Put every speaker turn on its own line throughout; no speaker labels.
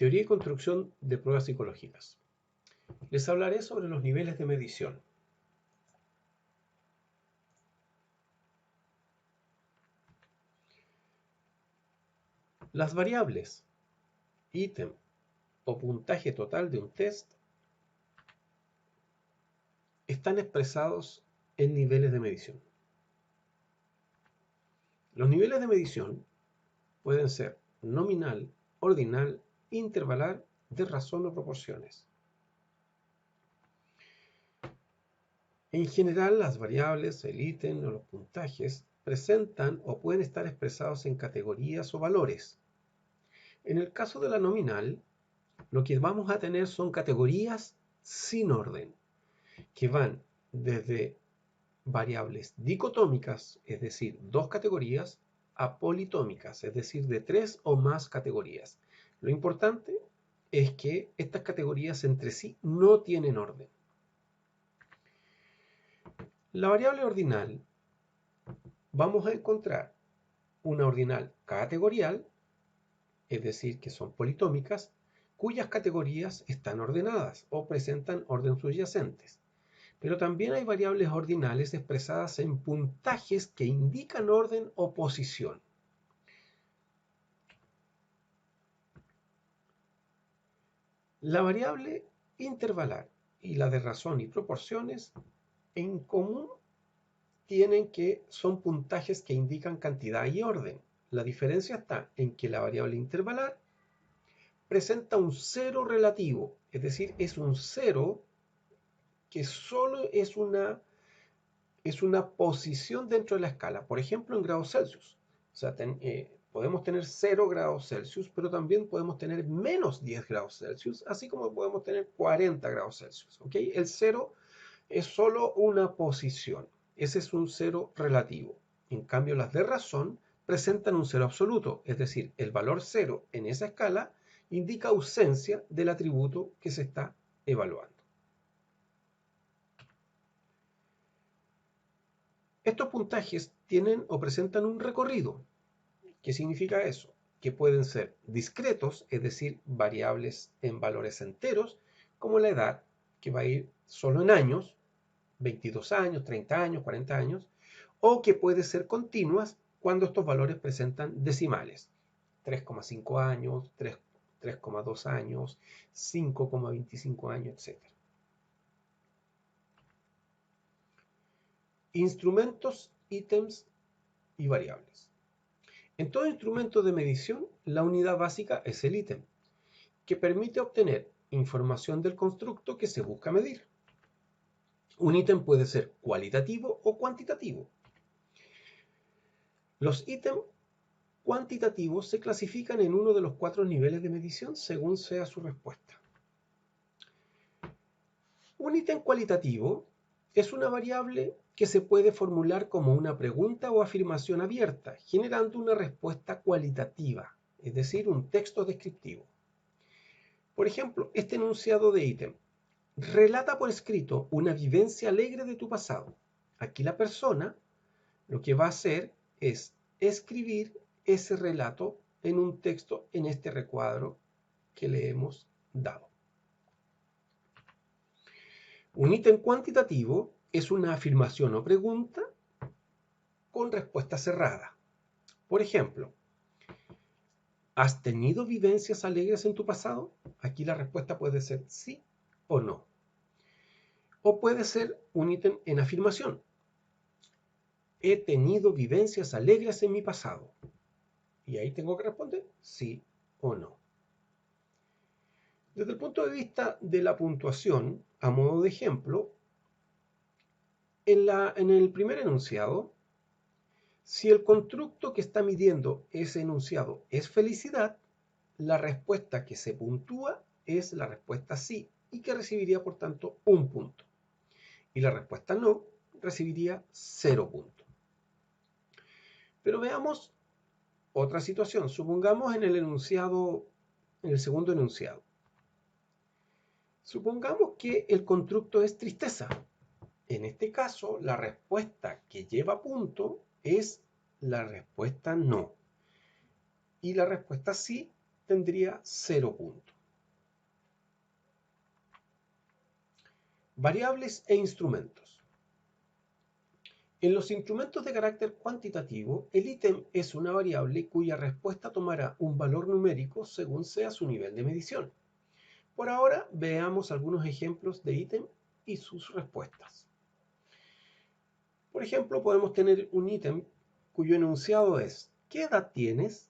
Teoría y construcción de pruebas psicológicas. Les hablaré sobre los niveles de medición. Las variables, ítem o puntaje total de un test están expresados en niveles de medición. Los niveles de medición pueden ser nominal, ordinal, intervalar, de razón o proporciones. En general, las variables, el ítem o los puntajes presentan o pueden estar expresados en categorías o valores. En el caso de la nominal, lo que vamos a tener son categorías sin orden, que van desde variables dicotómicas, es decir, dos categorías, a politómicas, es decir, de tres o más categorías. Lo importante es que estas categorías entre sí no tienen orden. La variable ordinal, vamos a encontrar una ordinal categorial, es decir, que son politómicas, cuyas categorías están ordenadas o presentan orden subyacentes. Pero también hay variables ordinales expresadas en puntajes que indican orden o posición. La variable intervalar y la de razón y proporciones en común tienen que son puntajes que indican cantidad y orden. La diferencia está en que la variable intervalar presenta un cero relativo, es decir, es un cero que solo es una posición dentro de la escala, por ejemplo en grados Celsius. O sea, podemos tener 0 grados Celsius, pero también podemos tener menos 10 grados Celsius, así como podemos tener 40 grados Celsius. ¿Okay? El 0 es solo una posición. Ese es un cero relativo. En cambio, las de razón presentan un cero absoluto, es decir, el valor 0 en esa escala indica ausencia del atributo que se está evaluando. Estos puntajes tienen o presentan un recorrido. ¿Qué significa eso? Que pueden ser discretos, es decir, variables en valores enteros, como la edad, que va a ir solo en años, 22 años, 30 años, 40 años, o que puede ser continuas cuando estos valores presentan decimales, 3,5 años, 3,2 años, 5,25 años, etc. Instrumentos, ítems y variables. En todo instrumento de medición, la unidad básica es el ítem, que permite obtener información del constructo que se busca medir. Un ítem puede ser cualitativo o cuantitativo. Los ítems cuantitativos se clasifican en uno de los 4 niveles de medición según sea su respuesta. Un ítem cualitativo es una variable que se puede formular como una pregunta o afirmación abierta, generando una respuesta cualitativa, es decir, un texto descriptivo. Por ejemplo, este enunciado de ítem: relata por escrito una vivencia alegre de tu pasado. Aquí la persona lo que va a hacer es escribir ese relato en un texto en este recuadro que le hemos dado. Un ítem cuantitativo es una afirmación o pregunta con respuesta cerrada. Por ejemplo, ¿has tenido vivencias alegres en tu pasado? Aquí la respuesta puede ser sí o no. O puede ser un ítem en afirmación. He tenido vivencias alegres en mi pasado. Y ahí tengo que responder sí o no. Desde el punto de vista de la puntuación, a modo de ejemplo, en el primer enunciado, si el constructo que está midiendo ese enunciado es felicidad, la respuesta que se puntúa es la respuesta sí, y que recibiría por tanto un punto. Y la respuesta no recibiría 0 puntos. Pero veamos otra situación. Supongamos en el segundo enunciado. Supongamos que el constructo es tristeza. En este caso, la respuesta que lleva punto es la respuesta no. Y la respuesta sí tendría 0 puntos. Variables e instrumentos. En los instrumentos de carácter cuantitativo, el ítem es una variable cuya respuesta tomará un valor numérico según sea su nivel de medición. Por ahora, veamos algunos ejemplos de ítem y sus respuestas. Por ejemplo, podemos tener un ítem cuyo enunciado es ¿qué edad tienes?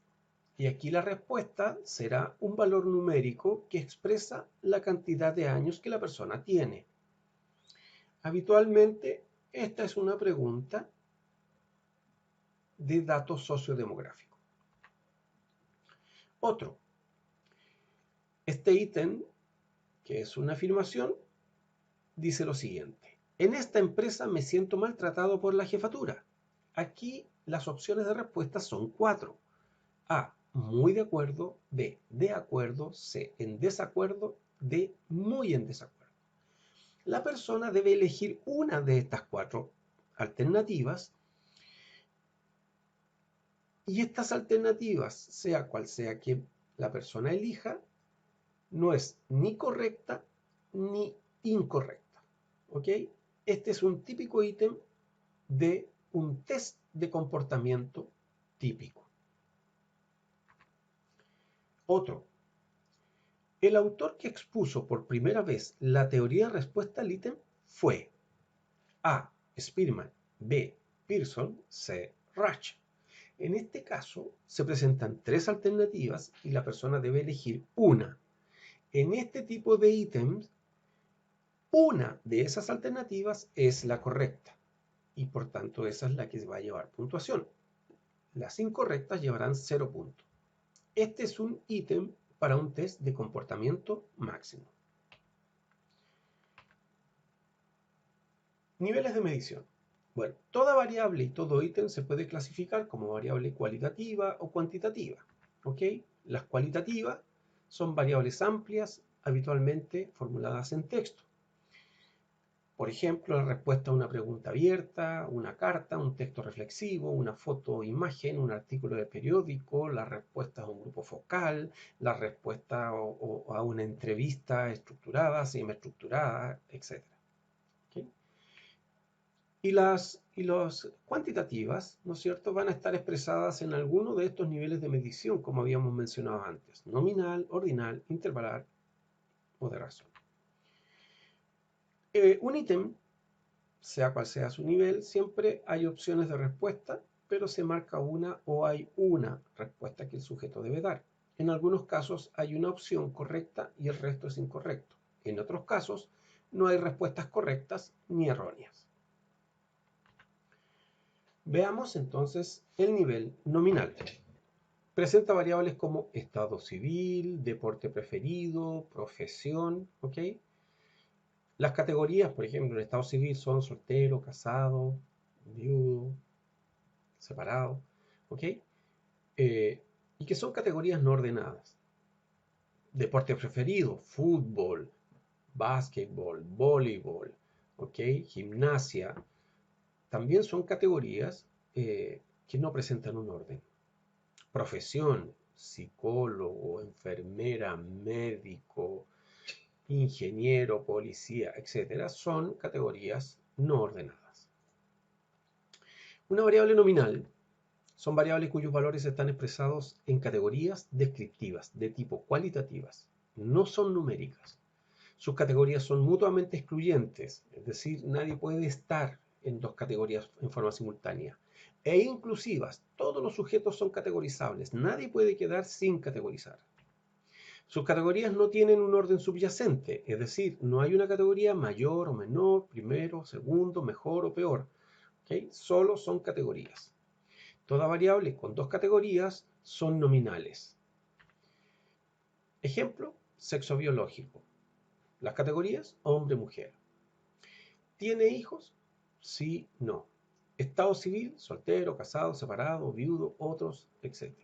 Y aquí la respuesta será un valor numérico que expresa la cantidad de años que la persona tiene. Habitualmente, esta es una pregunta de datos sociodemográficos. Otro. Este ítem, que es una afirmación, dice lo siguiente. En esta empresa me siento maltratado por la jefatura. Aquí las opciones de respuesta son 4. A, muy de acuerdo. B, de acuerdo. C, en desacuerdo. D, muy en desacuerdo. La persona debe elegir una de estas 4 alternativas y estas alternativas, sea cual sea que la persona elija, no es ni correcta ni incorrecta. ¿Ok? Este es un típico ítem de un test de comportamiento típico. Otro. El autor que expuso por primera vez la teoría de respuesta al ítem fue A. Spearman, B. Pearson, C. Rach. En este caso, se presentan 3 alternativas y la persona debe elegir una. En este tipo de ítems, una de esas alternativas es la correcta y por tanto esa es la que va a llevar puntuación. Las incorrectas llevarán 0 puntos. Este es un ítem para un test de comportamiento máximo. Niveles de medición. Bueno, toda variable y todo ítem se puede clasificar como variable cualitativa o cuantitativa. ¿Ok? Las cualitativas son variables amplias, habitualmente formuladas en texto. Por ejemplo, la respuesta a una pregunta abierta, una carta, un texto reflexivo, una foto o imagen, un artículo de periódico, la respuesta a un grupo focal, la respuesta a una entrevista estructurada, semiestructurada, etc. ¿Okay? Y las cuantitativas, ¿no es cierto?, van a estar expresadas en alguno de estos niveles de medición, como habíamos mencionado antes: nominal, ordinal, intervalar o de razón. Un ítem, sea cual sea su nivel, siempre hay opciones de respuesta, pero se marca una o hay una respuesta que el sujeto debe dar. En algunos casos hay una opción correcta y el resto es incorrecto. En otros casos no hay respuestas correctas ni erróneas. Veamos entonces el nivel nominal. Presenta variables como estado civil, deporte preferido, profesión, ¿ok? Las categorías, por ejemplo, en estado civil son soltero, casado, viudo, separado, ¿ok? Y que son categorías no ordenadas. Deporte preferido, fútbol, básquetbol, voleibol, ¿ok? Gimnasia. También son categorías que no presentan un orden. Profesión, psicólogo, enfermera, médico, ingeniero, policía, etc. son categorías no ordenadas. Una variable nominal son variables cuyos valores están expresados en categorías descriptivas de tipo cualitativas. No son numéricas. Sus categorías son mutuamente excluyentes, es decir, nadie puede estar en 2 categorías en forma simultánea. E inclusivas, todos los sujetos son categorizables, nadie puede quedar sin categorizar. Sus categorías no tienen un orden subyacente, es decir, no hay una categoría mayor o menor, primero, segundo, mejor o peor. ¿Okay? Solo son categorías. Toda variable con 2 categorías son nominales. Ejemplo, sexo biológico. Las categorías, hombre, mujer. ¿Tiene hijos? Sí, no. Estado civil, soltero, casado, separado, viudo, otros, etc.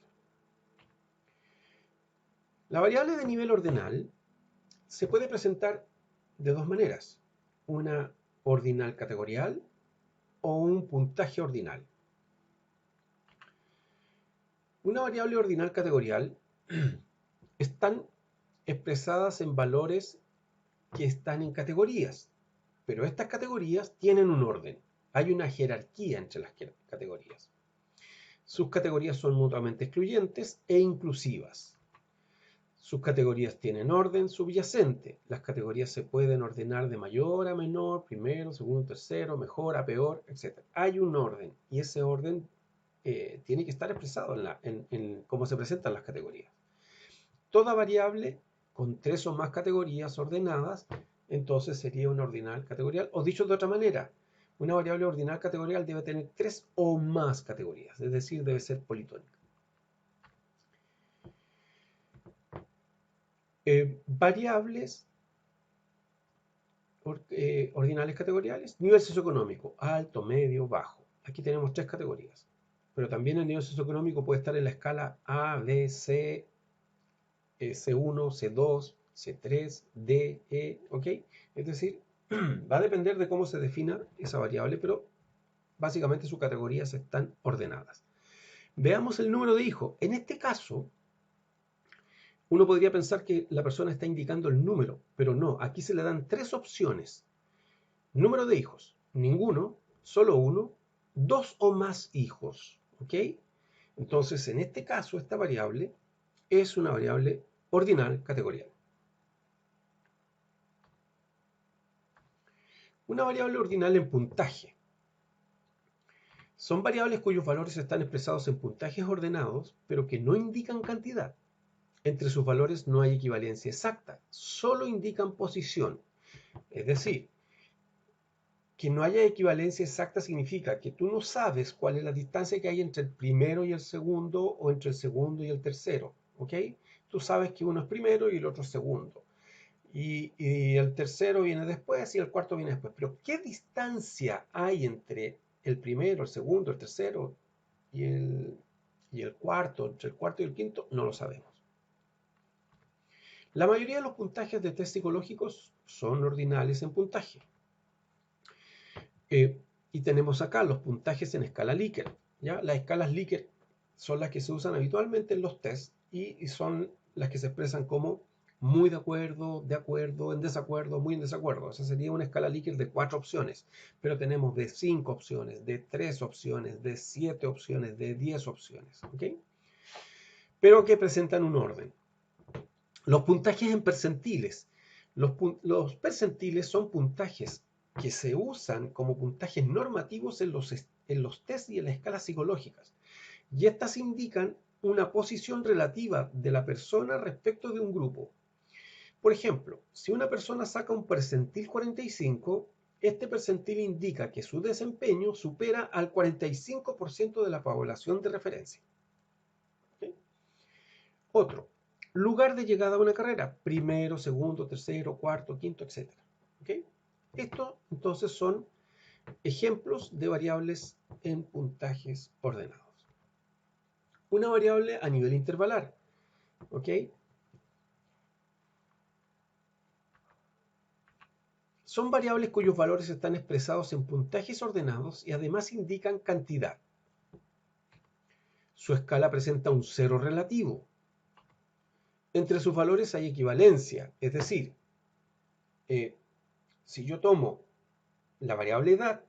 La variable de nivel ordinal se puede presentar de 2 maneras: una ordinal categorial o un puntaje ordinal. Una variable ordinal categorial están expresadas en valores que están en categorías, pero estas categorías tienen un orden. Hay una jerarquía entre las categorías. Sus categorías son mutuamente excluyentes e inclusivas. Sus categorías tienen orden subyacente. Las categorías se pueden ordenar de mayor a menor, primero, segundo, tercero, mejor a peor, etc. Hay un orden y ese orden tiene que estar expresado en cómo se presentan las categorías. Toda variable con 3 o más categorías ordenadas, entonces sería una ordinal categorial. O dicho de otra manera, una variable ordinal categorial debe tener 3 o más categorías, es decir, debe ser politónica. Variables ordinales categoriales, nivel socioeconómico, alto, medio, bajo. Aquí tenemos 3 categorías, pero también el nivel socioeconómico puede estar en la escala A, B, C, C1, C2, C3, D, E, ¿ok? Es decir, va a depender de cómo se defina esa variable, pero básicamente sus categorías están ordenadas. Veamos el número de hijos. En este caso, uno podría pensar que la persona está indicando el número, pero no, aquí se le dan 3 opciones. Número de hijos, ninguno, solo uno, 2 o más hijos, ¿ok? Entonces, en este caso, esta variable es una variable ordinal categorial. Una variable ordinal en puntaje. Son variables cuyos valores están expresados en puntajes ordenados, pero que no indican cantidad. Entre sus valores no hay equivalencia exacta, solo indican posición. Es decir, que no haya equivalencia exacta significa que tú no sabes cuál es la distancia que hay entre el primero y el segundo o entre el segundo y el tercero, ¿ok? Tú sabes que uno es primero y el otro es segundo. Y el tercero viene después y el cuarto viene después. Pero ¿qué distancia hay entre el primero, el segundo, el tercero y el cuarto, entre el cuarto y el quinto? No lo sabemos. La mayoría de los puntajes de test psicológicos son ordinales en puntaje. Y tenemos acá los puntajes en escala Likert, ¿ya? Las escalas Likert son las que se usan habitualmente en los tests y son las que se expresan como muy de acuerdo, en desacuerdo, muy en desacuerdo. Esa sería una escala Likert de 4 opciones, pero tenemos de 5 opciones, de 3 opciones, de 7 opciones, de 10 opciones, ¿ok? Pero que presentan un orden. Los puntajes en percentiles. Los percentiles son puntajes que se usan como puntajes normativos en los tests y en las escalas psicológicas. Y estas indican una posición relativa de la persona respecto de un grupo. Por ejemplo, si una persona saca un percentil 45, este percentil indica que su desempeño supera al 45% de la población de referencia. ¿Okay? Otro, lugar de llegada a una carrera, primero, segundo, tercero, cuarto, quinto, etc. ¿Okay? Estos entonces son ejemplos de variables en puntajes ordenados. Una variable a nivel intervalar, ¿ok? Son variables cuyos valores están expresados en puntajes ordenados y además indican cantidad. Su escala presenta un cero relativo. Entre sus valores hay equivalencia, es decir, si yo tomo la variable edad,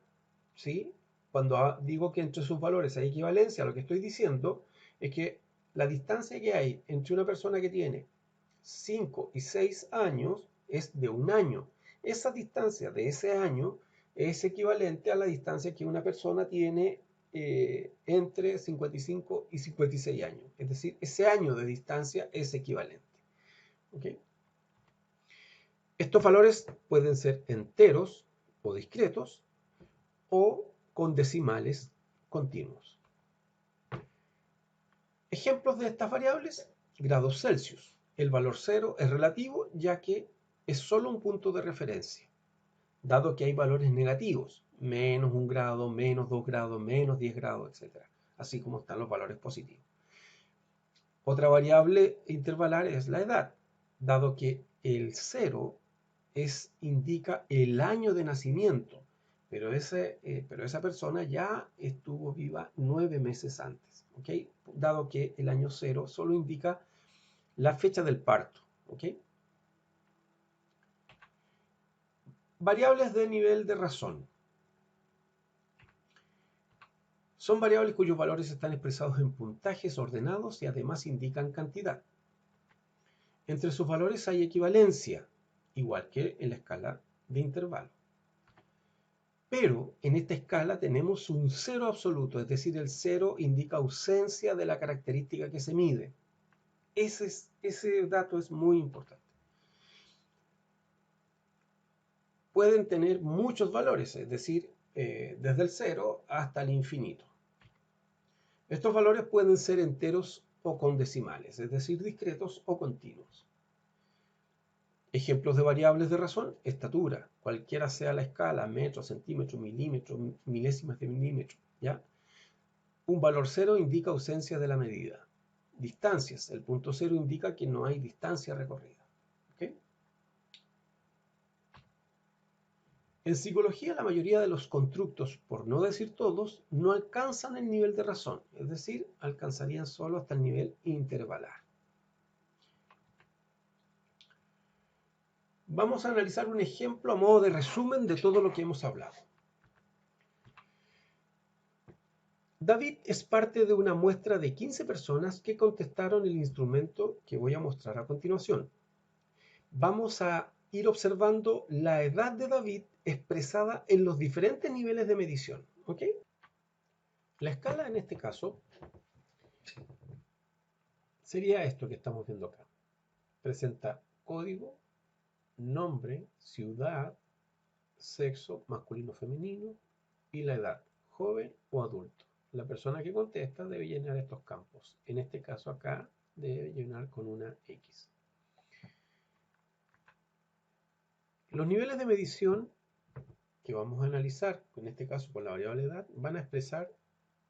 ¿sí? Cuando digo que entre sus valores hay equivalencia, lo que estoy diciendo es que la distancia que hay entre una persona que tiene 5 y 6 años es de un año. Esa distancia de ese año es equivalente a la distancia que una persona tiene entre 55 y 56 años. Es decir, ese año de distancia es equivalente. ¿Okay? Estos valores pueden ser enteros o discretos o con decimales continuos. Ejemplos de estas variables: grados Celsius. El valor 0 es relativo ya que es solo un punto de referencia, dado que hay valores negativos, menos 1 grado, menos 2 grados, menos 10 grados, etc. Así como están los valores positivos. Otra variable intervalar es la edad, dado que el 0 indica el año de nacimiento, pero esa persona ya estuvo viva 9 meses antes, ¿okay? Dado que el año 0 solo indica la fecha del parto. ¿Ok? Variables de nivel de razón. Son variables cuyos valores están expresados en puntajes ordenados y además indican cantidad. Entre sus valores hay equivalencia, igual que en la escala de intervalo. Pero en esta escala tenemos un cero absoluto, es decir, el cero indica ausencia de la característica que se mide. Ese dato es muy importante. Pueden tener muchos valores, es decir, desde el cero hasta el infinito. Estos valores pueden ser enteros o con decimales, es decir, discretos o continuos. Ejemplos de variables de razón: estatura, cualquiera sea la escala, metro, centímetro, milímetro, milésimas de milímetro, ¿ya? Un valor cero indica ausencia de la medida. Distancias, el punto cero indica que no hay distancia recorrida. ¿Okay? En psicología, la mayoría de los constructos, por no decir todos, no alcanzan el nivel de razón, es decir, alcanzarían solo hasta el nivel intervalar. Vamos a analizar un ejemplo a modo de resumen de todo lo que hemos hablado. David es parte de una muestra de 15 personas que contestaron el instrumento que voy a mostrar a continuación. Vamos a ir observando la edad de David expresada en los diferentes niveles de medición. ¿Ok? La escala en este caso sería esto que estamos viendo acá. Presenta código, nombre, ciudad, sexo, masculino, femenino y la edad, joven o adulto. La persona que contesta debe llenar estos campos. En este caso acá debe llenar con una X. Los niveles de medición que vamos a analizar, en este caso con la variable edad, van a expresar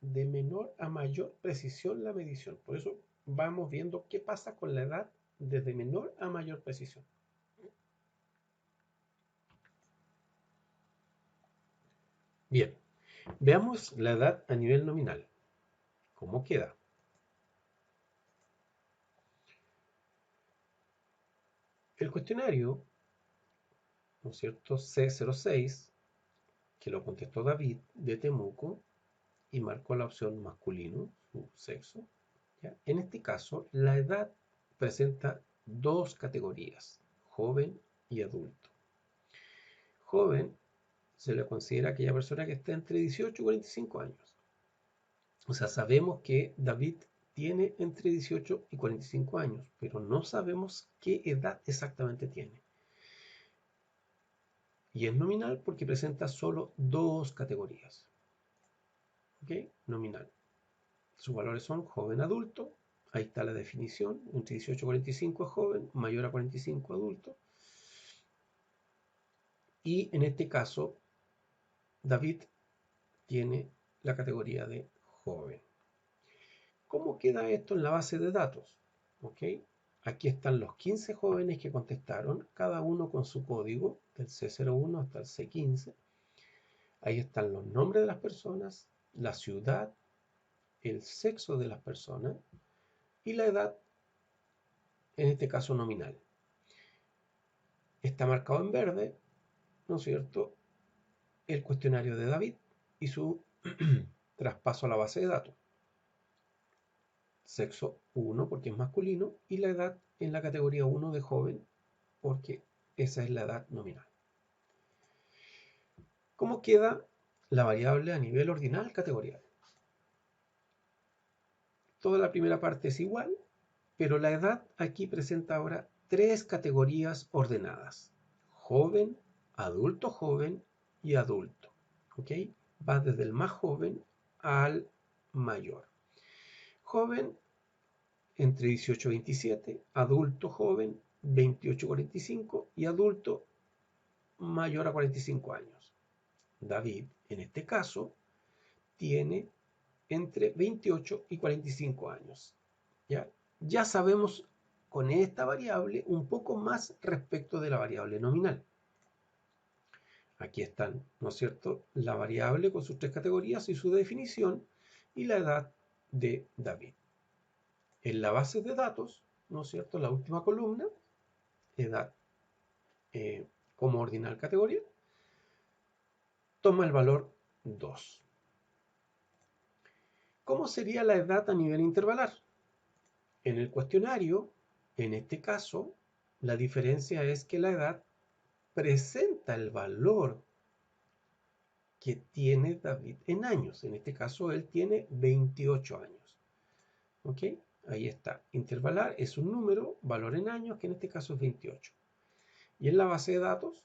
de menor a mayor precisión la medición. Por eso vamos viendo qué pasa con la edad desde menor a mayor precisión. Bien, veamos la edad a nivel nominal. ¿Cómo queda? El cuestionario, ¿no es cierto?, C06, que lo contestó David de Temuco y marcó la opción masculino, su sexo. ¿Ya? En este caso, la edad presenta dos categorías, joven y adulto. Joven se le considera aquella persona que está entre 18 y 45 años. O sea, sabemos que David tiene entre 18 y 45 años, pero no sabemos qué edad exactamente tiene. Y es nominal porque presenta solo dos categorías. ¿Ok? Nominal. Sus valores son joven, adulto. Ahí está la definición. Entre 18 y 45 es joven, mayor a 45 adulto. Y en este caso, David tiene la categoría de joven. ¿Cómo queda esto en la base de datos? ¿Ok? Aquí están los 15 jóvenes que contestaron, cada uno con su código, del C01 hasta el C15. Ahí están los nombres de las personas, la ciudad, el sexo de las personas y la edad, en este caso nominal. Está marcado en verde, ¿no es cierto?, el cuestionario de David y su traspaso a la base de datos. Sexo 1 porque es masculino y la edad en la categoría 1 de joven porque esa es la edad nominal. ¿Cómo queda la variable a nivel ordinal categorial? Toda la primera parte es igual, pero la edad aquí presenta ahora tres categorías ordenadas: joven, joven y adulto. ¿Ok? Va desde el más joven al mayor. Joven entre 18 y 27, adulto joven 28 y 45 y adulto mayor a 45 años. David, en este caso, tiene entre 28 y 45 años. Ya sabemos con esta variable un poco más respecto de la variable nominal. Aquí están, ¿no es cierto?, la variable con sus tres categorías y su definición y la edad de David. En la base de datos ¿no es cierto? La última columna, edad como ordinal categoría, toma el valor 2. ¿Cómo sería la edad a nivel intervalar? En el cuestionario, en este caso, la diferencia es que la edad presenta el valor que tiene David en años. En este caso, él tiene 28 años. ¿Ok? Ahí está. Intervalar es un número, valor en años, que en este caso es 28. Y en la base de datos,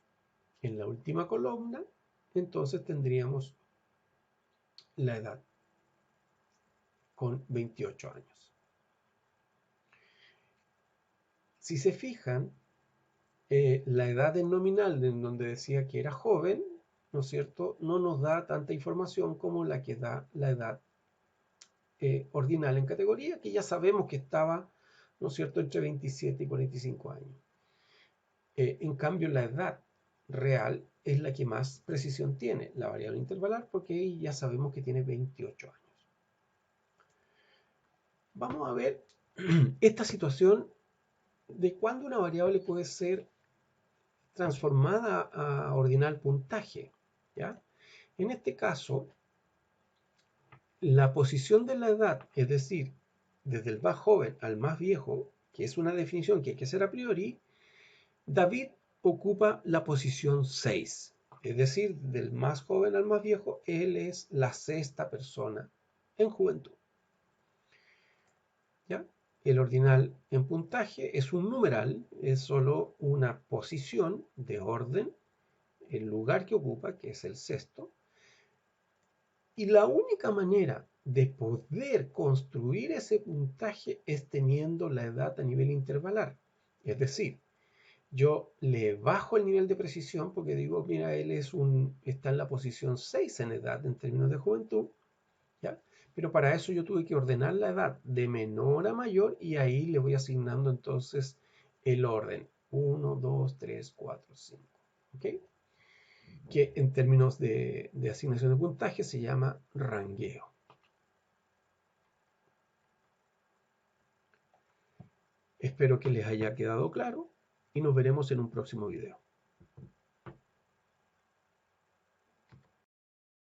en la última columna, entonces tendríamos la edad con 28 años. Si se fijan, la edad en nominal, en donde decía que era joven, ¿no es cierto?, no nos da tanta información como la que da la edad ordinal en categoría, que ya sabemos que estaba, ¿no es cierto?, entre 27 y 45 años. En cambio, la edad real es la que más precisión tiene, la variable intervalar, porque ahí ya sabemos que tiene 28 años. Vamos a ver esta situación de cuándo una variable puede ser transformada a ordinal puntaje, ¿ya? En este caso, la posición de la edad, es decir, desde el más joven al más viejo, que es una definición que hay que hacer a priori, David ocupa la posición 6. Es decir, del más joven al más viejo, él es la sexta persona en juventud. ¿Ya? El ordinal en puntaje es un numeral, es solo una posición de orden, el lugar que ocupa, que es el sexto, y la única manera de poder construir ese puntaje es teniendo la edad a nivel intervalar. Es decir, yo le bajo el nivel de precisión porque digo, mira, él está en la posición 6 en edad en términos de juventud, ¿ya? Pero para eso yo tuve que ordenar la edad de menor a mayor y ahí le voy asignando entonces el orden. 1, 2, 3, 4, 5. ¿Ok? Que en términos de asignación de puntaje se llama rangueo. Espero que les haya quedado claro y nos veremos en un próximo video.